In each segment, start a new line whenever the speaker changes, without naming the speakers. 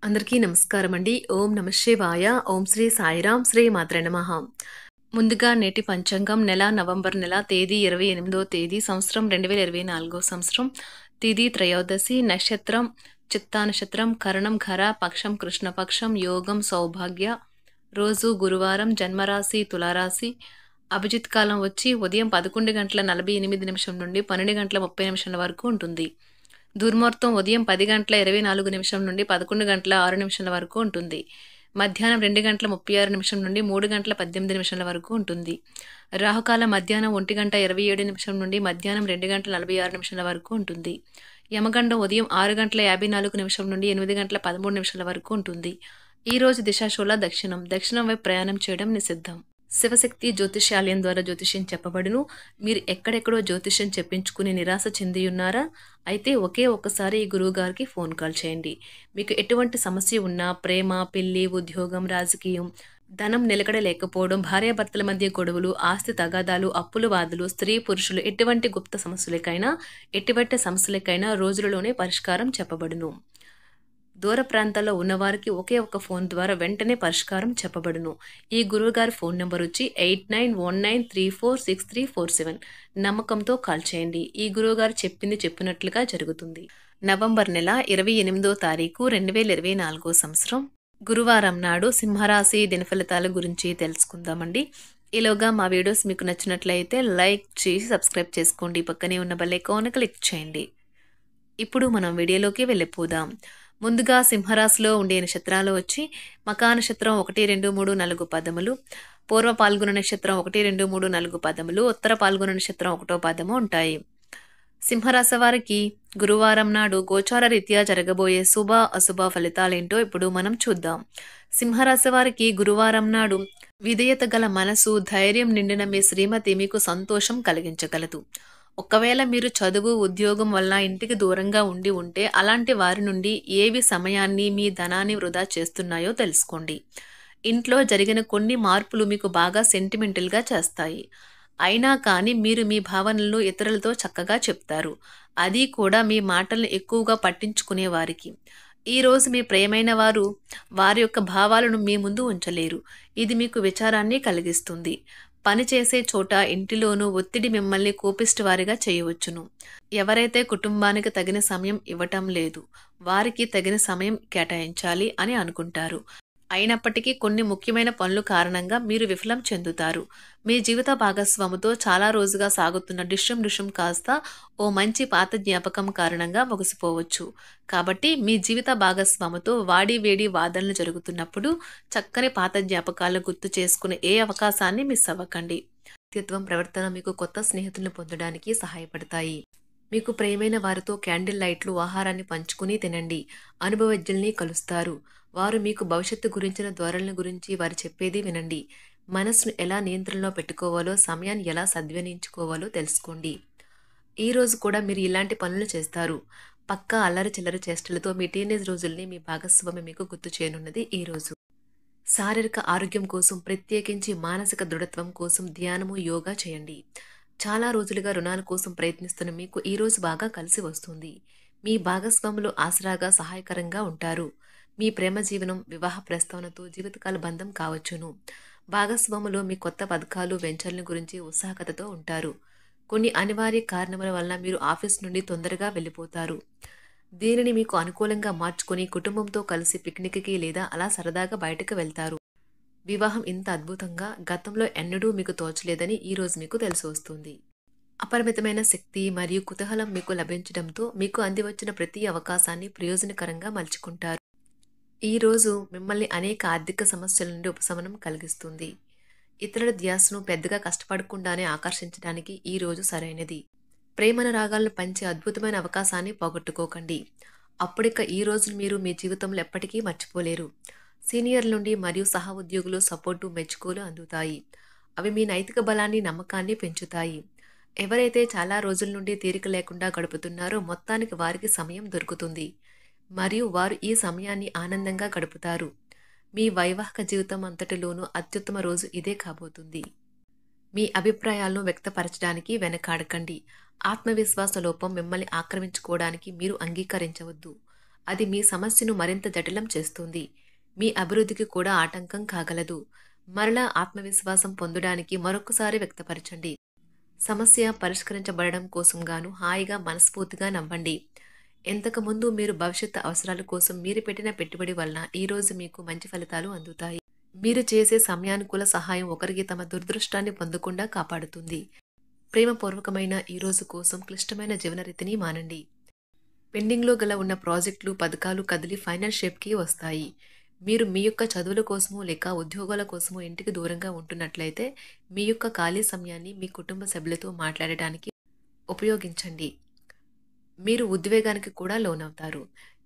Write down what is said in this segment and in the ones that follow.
అందరికీ నమస్కారం అండి. ఓం నమ శివాయ. ఓం శ్రీ సాయిరాం. శ్రీ మాత్రే నమః. ముందుగా నేటి పంచాంగం నెల నవంబర్ నెల తేదీ 28వ తేదీ సంవత్సరం 2024 సంవత్సరం తిథి త్రయోదశి నక్షత్రం చిత్తా నక్షత్రం కరణం ఘర పక్షం కృష్ణపక్షం యోగం సౌభాగ్య రోజు గురువారం జన్మరాశి తులారాశి అభిజిత్ కాలం వచ్చి ఉదయం 11:48 నుండి 12:30 వరకు ఉంటుంది. దుర్ముహూర్తం ఉదయం 10:24 నుండి 11:06 వరకు ఉంటుంది. మధ్యాహ్నం 2:36 నుండి 3:18 వరకు ఉంటుంది. రాహుకాలం మధ్యాహ్నం 1:27 నుండి మధ్యాహ్నం 2:46 వరకు ఉంటుంది. యమగండం ఉదయం 6:54 నుండి 8:13 వరకు ఉంటుంది. ఈ రోజు దిశాశూల దక్షిణం. దక్షిణం వైపు ప్రయాణం చేయడం నిషిద్ధం. శివశక్తి జ్యోతిష్యాలయం ద్వారా జ్యోతిష్యం చెప్పబడును. మీరు ఎక్కడెక్కడో జ్యోతిష్యం చెప్పించుకుని నిరాశ చెందియున్నారా? అయితే ఒకే ఒక్కసారి ఈ గురువుగారికి ఫోన్ కాల్ చేయండి. మీకు ఎటువంటి సమస్య ఉన్నా ప్రేమ, పెళ్లి, ఉద్యోగం, రాజకీయం, ధనం నిలకడ లేకపోవడం, భార్యాభర్తల మధ్య గొడవలు, ఆస్తి తగాదాలు, అప్పులు బాధలు, స్త్రీ పురుషులు ఎటువంటి గుప్త సమస్యలకైనా రోజులలోనే పరిష్కారం చెప్పబడును. దూర ప్రాంతాల్లో ఉన్నవారికి ఒకే ఒక్క ఫోన్ ద్వారా వెంటనే పరిష్కారం చెప్పబడును. ఈ గురువుగారి ఫోన్ నెంబర్ వచ్చి 8919346347. నమ్మకంతో కాల్ చేయండి. ఈ గురువుగారు చెప్పింది చెప్పినట్లుగా జరుగుతుంది. నవంబర్ నెల 28వ తారీఖు 2024 సంవత్సరం గురువారం నాడు సింహరాశి దినఫలితాల గురించి తెలుసుకుందామండి. ఈలోగా మా వీడియోస్ మీకు నచ్చినట్లయితే లైక్ చేసి సబ్స్క్రైబ్ చేసుకోండి. పక్కనే ఉన్న బెల్ ఐకాన్ క్లిక్ చేయండి. ఇప్పుడు మనం వీడియోలోకి వెళ్ళిపోదాం. ముందుగా సింహరాశిలో ఉండే నక్షత్రాలు వచ్చి మకా నక్షత్రం 1, 2, 3, 4 పదములు, పూర్వ పాల్గొన నక్షత్రం 1, 2, 3, 4 పదములు, ఉత్తర పాల్గొన నక్షత్రం 1వ పదము ఉంటాయి. సింహరాశి వారికి గురువారం నాడు గోచార రీత్యా జరగబోయే శుభ అశుభ ఫలితాలేంటో ఇప్పుడు మనం చూద్దాం. సింహరాశి వారికి గురువారం నాడు విధేయత గల మనసు, ధైర్యం నిండిన మీ శ్రీమతి మీకు సంతోషం కలిగించగలదు. ఒకవేళ మీరు చదువు, ఉద్యోగం వల్ల ఇంటికి దూరంగా ఉంటే అలాంటి వారి నుండి ఏవి సమయాన్ని, మీ ధనాన్ని వృధా చేస్తున్నాయో తెలుసుకోండి. ఇంట్లో జరిగిన కొన్ని మార్పులు మీకు బాగా సెంటిమెంటల్గా చేస్తాయి. అయినా కానీ మీరు మీ భావనలను ఇతరులతో చక్కగా చెప్తారు. అది కూడా మీ మాటలను ఎక్కువగా పట్టించుకునే వారికి. ఈరోజు మీ ప్రియమైన వారి యొక్క భావాలను మీ ముందు ఉంచలేరు. ఇది మీకు విచారాన్ని కలిగిస్తుంది. పని చేసే చోట, ఇంటిలోనూ ఒత్తిడి మిమ్మల్ని కోపిష్టి వారిగా చేయవచ్చును. ఎవరైతే కుటుంబానికి తగిన సమయం ఇవ్వటం లేదు, వారికి తగిన సమయం కేటాయించాలి అని అనుకుంటారు. అయినప్పటికీ కొన్ని ముఖ్యమైన పనుల కారణంగా మీరు విఫలం చెందుతారు. మీ జీవిత భాగస్వామితో చాలా రోజుగా సాగుతున్న డిష్యం కాస్త ఓ మంచి పాత జ్ఞాపకం కారణంగా ముగిసిపోవచ్చు. కాబట్టి మీ జీవిత భాగస్వామితో వాడి వేడి వాదనలు జరుగుతున్నప్పుడు చక్కని పాత జ్ఞాపకాలను గుర్తు చేసుకునే ఏ అవకాశాన్ని మిస్ అవ్వకండి. వ్యక్తిత్వం, ప్రవర్తన మీకు కొత్త స్నేహితులను పొందడానికి సహాయపడతాయి. మీకు ప్రియమైన వారితో క్యాండిల్ లైట్లు, ఆహారాన్ని పంచుకుని తినండి. అనుభవజ్ఞుల్ని కలుస్తారు. వారు మీకు భవిష్యత్తు గురించిన ధోరణుల గురించి వారు చెప్పేది వినండి. మనసును ఎలా నియంత్రణలో పెట్టుకోవాలో, సమయాన్ని ఎలా సద్వినియోగించుకోవాలో తెలుసుకోండి. ఈ రోజు కూడా మీరు ఇలాంటి పనులు చేస్తారు. పక్కా అల్లరి చిల్లరి చేష్టలతో మీ టీనేజ్ రోజుల్ని మీ భాగస్వామి మీకు గుర్తు చేయనున్నది ఈ రోజు. శారీరక ఆరోగ్యం కోసం, ప్రత్యేకించి మానసిక దృఢత్వం కోసం ధ్యానము, యోగా చేయండి. చాలా రోజులుగా రుణాల కోసం ప్రయత్నిస్తున్న మీకు ఈ రోజు బాగా కలిసి వస్తుంది. మీ భాగస్వాములు ఆసరాగా, సహాయకరంగా ఉంటారు. మీ ప్రేమ జీవనం, వివాహ ప్రస్తావనతో జీవితకాల బంధం కావచ్చును. భాగస్వాములు మీ కొత్త పథకాలు, వెంచర్ల గురించి ఉత్సాహకతతో ఉంటారు. కొన్ని అనివార్య కారణముల వలన మీరు ఆఫీస్ నుండి తొందరగా వెళ్ళిపోతారు. దీనిని మీకు అనుకూలంగా మార్చుకొని కుటుంబంతో కలిసి పిక్నిక్కి లేదా అలా సరదాగా బయటకు వెళ్తారు. వివాహం ఇంత అద్భుతంగా గతంలో ఎన్నడూ మీకు తోచలేదని ఈ రోజు మీకు తెలిసి వస్తుంది. అపరిమితమైన శక్తి మరియు కుతూహలం మీకు లభించడంతో మీకు అందివచ్చిన ప్రతి అవకాశాన్ని ప్రయోజనకరంగా మలుచుకుంటారు. ఈ రోజు మిమ్మల్ని అనేక ఆర్థిక సమస్యల నుండి ఉపశమనం కలిగిస్తుంది. ఇతరుల ధ్యాసను పెద్దగా కష్టపడకుండానే ఆకర్షించడానికి ఈ రోజు సరైనది. ప్రేమనురాగాలను పంచే అద్భుతమైన అవకాశాన్ని పోగొట్టుకోకండి. అప్పుడిక ఈ రోజును మీరు మీ జీవితంలో ఎప్పటికీ మర్చిపోలేరు. సీనియర్ల నుండి మరియు సహ ఉద్యోగులు సపోర్టు, మెచ్చుకోలు అందుతాయి. అవి మీ నైతిక బలాన్ని, నమ్మకాన్ని పెంచుతాయి. ఎవరైతే చాలా రోజుల నుండి తీరిక లేకుండా గడుపుతున్నారో మొత్తానికి వారికి సమయం దొరుకుతుంది మరియు వారు ఈ సమయాన్ని ఆనందంగా గడుపుతారు. మీ వైవాహిక జీవితం అంతటిలోనూ అత్యుత్తమ రోజు ఇదే కాబోతుంది. మీ అభిప్రాయాలను వ్యక్తపరచడానికి వెనకాడకండి. ఆత్మవిశ్వాస లోపం మిమ్మల్ని ఆక్రమించుకోవడానికి మీరు అంగీకరించవద్దు. అది మీ సమస్యను మరింత జటిలం చేస్తుంది. మీ అభివృద్ధికి కూడా ఆటంకం కాగలదు. మరలా ఆత్మవిశ్వాసం పొందడానికి మరొకసారి వ్యక్తపరచండి. సమస్య పరిష్కరించబడడం కోసం గాను హాయిగా మనస్ఫూర్తిగా నవ్వండి. ఇంతకుముందు మీరు భవిష్యత్తు అవసరాల కోసం మీరు పెట్టిన పెట్టుబడి వలన ఈరోజు మీకు మంచి ఫలితాలు అందుతాయి. మీరు చేసే సమయానుకూల సహాయం ఒకరికి తమ దురదృష్టాన్ని పొందకుండా కాపాడుతుంది. ప్రేమపూర్వకమైన ఈ రోజు కోసం క్లిష్టమైన జీవనరీతిని మానండి. పెండింగ్లో గల ఉన్న ప్రాజెక్టులు, పథకాలు కదిలి ఫైనల్ షేప్కి వస్తాయి. మీరు మీ యొక్క చదువుల కోసమో లేక ఉద్యోగాల కోసమో ఇంటికి దూరంగా ఉంటున్నట్లయితే మీ యొక్క ఖాళీ సమయాన్ని మీ కుటుంబ సభ్యులతో మాట్లాడటానికి ఉపయోగించండి. మీరు ఉద్వేగానికి కూడా లోనవుతారు.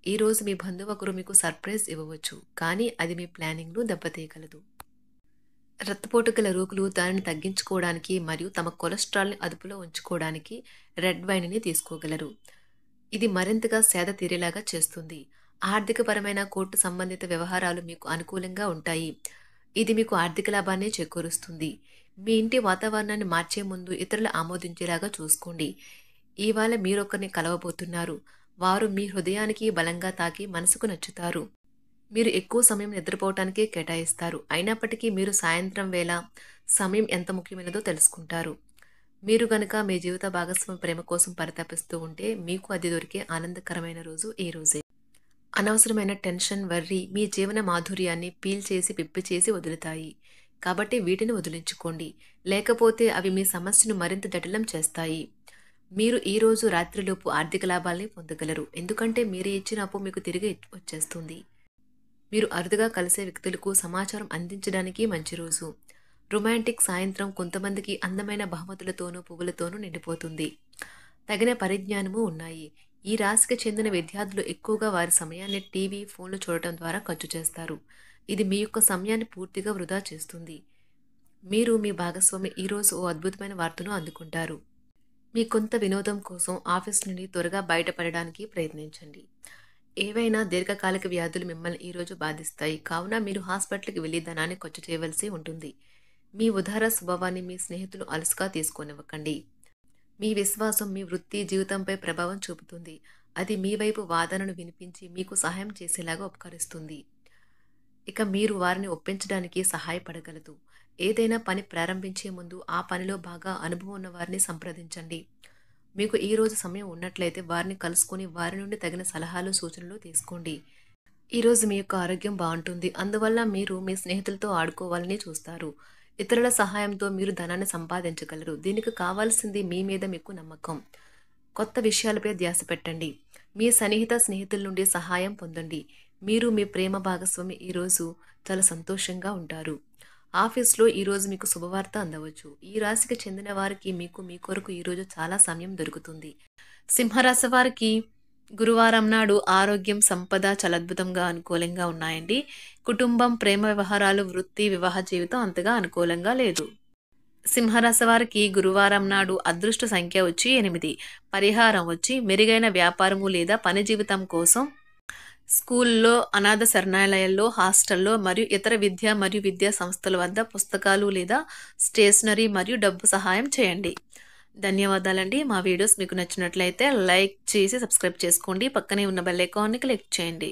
ఈరోజు మీ బంధువు ఒకరు మీకు సర్ప్రైజ్ ఇవ్వవచ్చు, కానీ అది మీ ప్లానింగ్ను దెబ్బతీయగలదు. రక్తపోటు గల రోగులు దానిని తగ్గించుకోవడానికి మరియు తమ కొలెస్ట్రాల్ని అదుపులో ఉంచుకోవడానికి రెడ్ వైన్ని తీసుకోగలరు. ఇది మరింతగా సేద తీరేలాగా చేస్తుంది. ఆర్థికపరమైన కోర్టు సంబంధిత వ్యవహారాలు మీకు అనుకూలంగా ఉంటాయి. ఇది మీకు ఆర్థిక లాభాన్ని చేకూరుస్తుంది. మీ ఇంటి వాతావరణాన్ని మార్చే ముందు ఇతరులు ఆమోదించేలాగా చూసుకోండి. ఇవాళ మీరొకరిని కలవబోతున్నారు. వారు మీ హృదయానికి బలంగా తాకి మనసుకు నచ్చుతారు. మీరు ఎక్కువ సమయం నిద్రపోవటానికే కేటాయిస్తారు. అయినప్పటికీ మీరు సాయంత్రం వేళ సమయం ఎంత ముఖ్యమైనదో తెలుసుకుంటారు. మీరు గనక మీ జీవిత భాగస్వామి ప్రేమ కోసం పరితపిస్తూ ఉంటే మీకు అది దొరికే ఆనందకరమైన రోజు ఈ రోజే. అనవసరమైన టెన్షన్, వర్రీ మీ జీవన మాధుర్యాన్ని పీల్చేసి పిప్పి చేసి వదులుతాయి. కాబట్టి వీటిని వదిలించుకోండి. లేకపోతే అవి మీ సమస్యను మరింత జటిలం చేస్తాయి. మీరు ఈరోజు రాత్రిలోపు ఆర్థిక లాభాల్ని పొందగలరు. ఎందుకంటే మీరు ఇచ్చిన అప్పు మీకు తిరిగి వచ్చేస్తుంది. మీరు అరుదుగా కలిసే వ్యక్తులకు సమాచారం అందించడానికి మంచి రోజు. రొమాంటిక్ సాయంత్రం కొంతమందికి అందమైన బహుమతులతోనూ పువ్వులతోనూ నిండిపోతుంది. తగిన పరిజ్ఞానము ఉన్నాయి. ఈ రాశికి చెందిన విద్యార్థులు ఎక్కువగా వారి సమయాన్ని టీవీ, ఫోన్లు చూడటం ద్వారా ఖర్చు చేస్తారు. ఇది మీ యొక్క సమయాన్ని పూర్తిగా వృధా చేస్తుంది. మీరు మీ భాగస్వామి ఈరోజు ఓ అద్భుతమైన వార్తను అందుకుంటారు. మీ కొంత వినోదం కోసం ఆఫీస్ నుండి త్వరగా బయటపడడానికి ప్రయత్నించండి. ఏవైనా దీర్ఘకాలిక వ్యాధులు మిమ్మల్ని ఈరోజు బాధిస్తాయి. కావున మీరు హాస్పిటల్కి వెళ్ళి ధనాన్ని ఖర్చు చేయవలసి ఉంటుంది. మీ ఉదార స్వభావాన్ని మీ స్నేహితులు అలసుగా తీసుకోనివ్వకండి. మీ విశ్వాసం మీ వృత్తి జీవితంపై ప్రభావం చూపుతుంది. అది మీ వైపు వాదనను వినిపించి మీకు సహాయం చేసేలాగా ఉపకరిస్తుంది. ఇక మీరు వారిని ఒప్పించడానికి సహాయపడగలదు. ఏదైనా పని ప్రారంభించే ముందు ఆ పనిలో బాగా అనుభవం ఉన్న వారిని సంప్రదించండి. మీకు ఈరోజు సమయం ఉన్నట్లయితే వారిని కలుసుకొని వారి నుండి తగిన సలహాలు, సూచనలు తీసుకోండి. ఈరోజు మీ యొక్క ఆరోగ్యం బాగుంటుంది. అందువల్ల మీరు మీ స్నేహితులతో ఆడుకోవాలని చూస్తారు. ఇతరుల సహాయంతో మీరు ధనాన్ని సంపాదించగలరు. దీనికి కావాల్సింది మీ మీద మీకు నమ్మకం. కొత్త విషయాలపై ధ్యాస పెట్టండి. మీ సన్నిహిత స్నేహితుల నుండి సహాయం పొందండి. మీరు మీ ప్రేమ భాగస్వామి ఈరోజు చాలా సంతోషంగా ఉంటారు. ఆఫీస్లో ఈరోజు మీకు శుభవార్త అందవచ్చు. ఈ రాశికి చెందిన వారికి మీ కొరకు ఈరోజు చాలా సమయం దొరుకుతుంది. సింహరాశి వారికి గురువారం నాడు ఆరోగ్యం, సంపద చాలా అద్భుతంగా అనుకూలంగా ఉన్నాయండి. కుటుంబం, ప్రేమ వ్యవహారాలు, వృత్తి, వివాహ జీవితం అంతగా అనుకూలంగా లేదు. సింహరాశి వారికి గురువారం నాడు అదృష్ట సంఖ్య వచ్చి 8. పరిహారం వచ్చి మెరుగైన వ్యాపారము లేదా పని జీవితం కోసం స్కూల్లో, అనాథ శరణాలయాల్లో, హాస్టల్లో మరియు ఇతర విద్య మరియు విద్యా సంస్థల వద్ద పుస్తకాలు లేదా స్టేషనరీ మరియు డబ్బు సహాయం చేయండి. ధన్యవాదాలండి. మా వీడియోస్ మీకు నచ్చినట్లయితే లైక్ చేసి సబ్స్క్రైబ్ చేసుకోండి. పక్కనే ఉన్న బెల్ ఐకాన్ని క్లిక్ చేయండి.